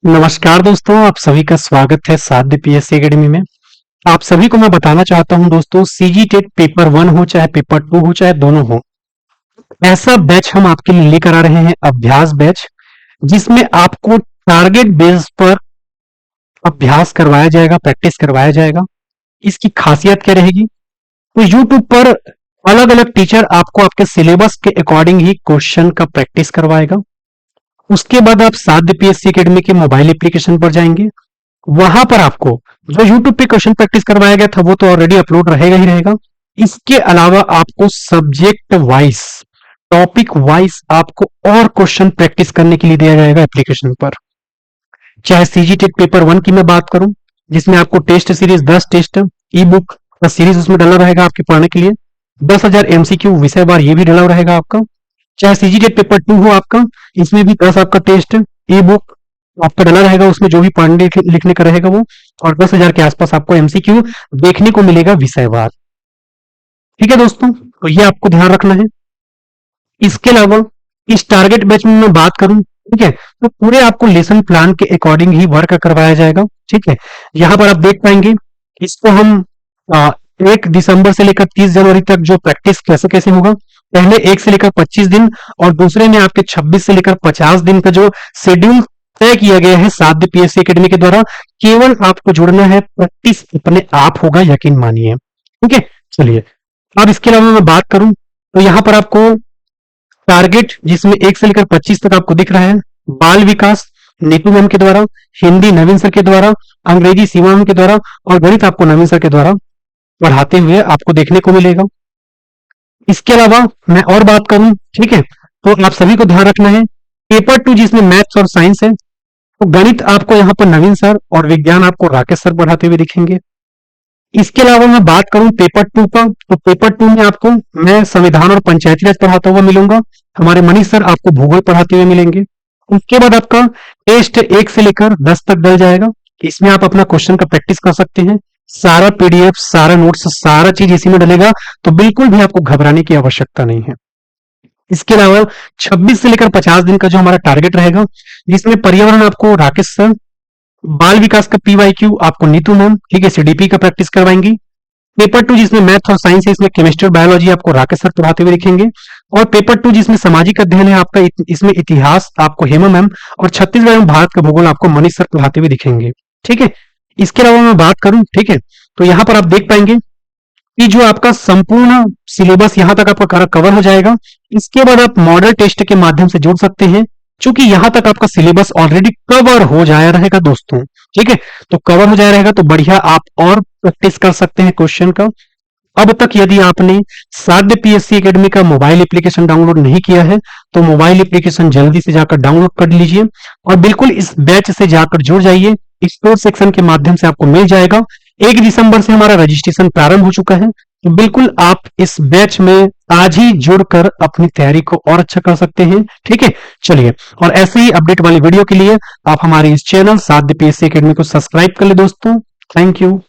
नमस्कार दोस्तों, आप सभी का स्वागत है साध्य पीएससी एकेडमी में। आप सभी को मैं बताना चाहता हूं दोस्तों, सीजी टेट पेपर 1 हो चाहे पेपर 2 हो चाहे दोनों हो, ऐसा बैच हम आपके लिए लेकर आ रहे हैं, अभ्यास बैच, जिसमें आपको टारगेट बेस पर अभ्यास करवाया जाएगा, प्रैक्टिस करवाया जाएगा। इसकी खासियत क्या रहेगी? तो यूट्यूब पर अलग अलग टीचर आपको आपके सिलेबस के अकॉर्डिंग ही क्वेश्चन का प्रैक्टिस करवाएगा। उसके बाद आप साध्य पीएससी एकेडमी के मोबाइल एप्लीकेशन पर जाएंगे। वहां पर आपको जो YouTube पे क्वेश्चन प्रैक्टिस करवाया गया था वो तो ऑलरेडी अपलोड रहेगा ही रहेगा। इसके अलावा आपको सब्जेक्ट वाइज, टॉपिक वाइज आपको और क्वेश्चन प्रैक्टिस करने के लिए दिया जाएगा एप्लीकेशन पर। चाहे सीजी टेट पेपर 1 की मैं बात करूं, जिसमें आपको test series 10 test, e book का सीरीज उसमें डला रहेगा आपके पढ़ने के लिए। 10,000 एमसीक्यू विषय बार ये भी डला रहेगा आपका। चाहे सीजी टेट पेपर 2 हो आपका, इसमें भी 10 आपका टेस्ट, ई बुक आपका डला रहेगा, उसमें जो भी पढ़ने लिखने का रहेगा वो, और 10,000 के आसपास आपको एमसीक्यू देखने को मिलेगा विषयवार। ठीक है दोस्तों, तो ये आपको ध्यान रखना है। इसके अलावा इस टारगेट बैच में मैं बात करूं, ठीक है, तो पूरे आपको लेसन प्लान के अकॉर्डिंग ही वर्क करवाया जाएगा। ठीक है, यहाँ पर आप देख पाएंगे इसको हम 1 दिसंबर से लेकर 30 जनवरी तक जो प्रैक्टिस कैसे कैसे होगा, पहले 1 से लेकर 25 दिन और दूसरे में आपके 26 से लेकर 50 दिन का जो शेड्यूल तय किया गया है साध्य पीएससी एकेडमी के द्वारा। केवल आपको जुड़ना है, प्रैक्टिस अपने आप होगा, यकीन मानिए। ठीक है, चलिए अब इसके अलावा मैं बात करूं तो यहां पर आपको टारगेट जिसमें 1 से लेकर 25 तक आपको दिख रहा है, बाल विकास नीतू मैम के द्वारा, हिंदी नवीन सर के द्वारा, अंग्रेजी सीमा मैम के द्वारा और गणित आपको नवीन सर के द्वारा पढ़ाते हुए आपको देखने को मिलेगा। इसके अलावा मैं और बात करूं, ठीक है, तो आप सभी को ध्यान रखना है, पेपर 2 जिसमें मैथ्स और साइंस है, तो गणित आपको यहाँ पर नवीन सर और विज्ञान आपको राकेश सर पढ़ाते हुए दिखेंगे। इसके अलावा मैं बात करूं पेपर 2 का, तो पेपर 2 में आपको मैं संविधान और पंचायती राज पढ़ाता हुआ मिलूंगा, हमारे मनीष सर आपको भूगोल पढ़ाते हुए मिलेंगे। उसके बाद आपका टेस्ट 1 से लेकर 10 तक डल जाएगा। इसमें आप अपना क्वेश्चन का प्रैक्टिस कर सकते हैं। सारा पीडीएफ, सारा नोट्स, सारा चीज इसी में डलेगा, तो बिल्कुल भी आपको घबराने की आवश्यकता नहीं है। इसके अलावा 26 से लेकर 50 दिन का जो हमारा टारगेट रहेगा, जिसमें पर्यावरण आपको राकेश सर, बाल विकास का पीवाईक्यू आपको नीतू मैम, ठीक है, सीडीपी का प्रैक्टिस करवाएंगी। पेपर 2 जिसमें मैथ और साइंस है, इसमें केमिस्ट्री और बायोलॉजी आपको राकेश सर पढ़ाते हुए दिखेंगे। और पेपर 2 जिसमें सामाजिक अध्ययन है आपका, इसमें इतिहास आपको हेमा मैम और छत्तीसगढ़ एवं भारत का भूगोल आपको मनीष सर पढ़ाते हुए दिखेंगे। ठीक है, इसके अलावा मैं बात करूं, ठीक है, तो यहां पर आप देख पाएंगे कि जो आपका संपूर्ण सिलेबस यहां तक आपका कवर हो जाएगा। इसके बाद आप मॉडल टेस्ट के माध्यम से जोड़ सकते हैं, क्योंकि यहां तक आपका सिलेबस ऑलरेडी कवर हो जाया रहेगा दोस्तों। ठीक है, तो कवर हो जाया रहेगा तो बढ़िया आप और प्रैक्टिस कर सकते हैं क्वेश्चन का। अब तक यदि आपने साध्य पीएससी एकेडमी का मोबाइल एप्लीकेशन डाउनलोड नहीं किया है, तो मोबाइल एप्लीकेशन जल्दी से जाकर डाउनलोड कर लीजिए और बिल्कुल इस बैच से जाकर जुड़ जाइए। स्टोर सेक्शन के माध्यम से आपको मिल जाएगा। 1 दिसंबर से हमारा रजिस्ट्रेशन प्रारंभ हो चुका है, तो बिल्कुल आप इस बैच में आज ही जुड़कर अपनी तैयारी को और अच्छा कर सकते हैं। ठीक है, चलिए, और ऐसे ही अपडेट वाली वीडियो के लिए आप हमारे इस चैनल साध्य पीएससी एकेडमी को सब्सक्राइब कर ले दोस्तों। Thank you.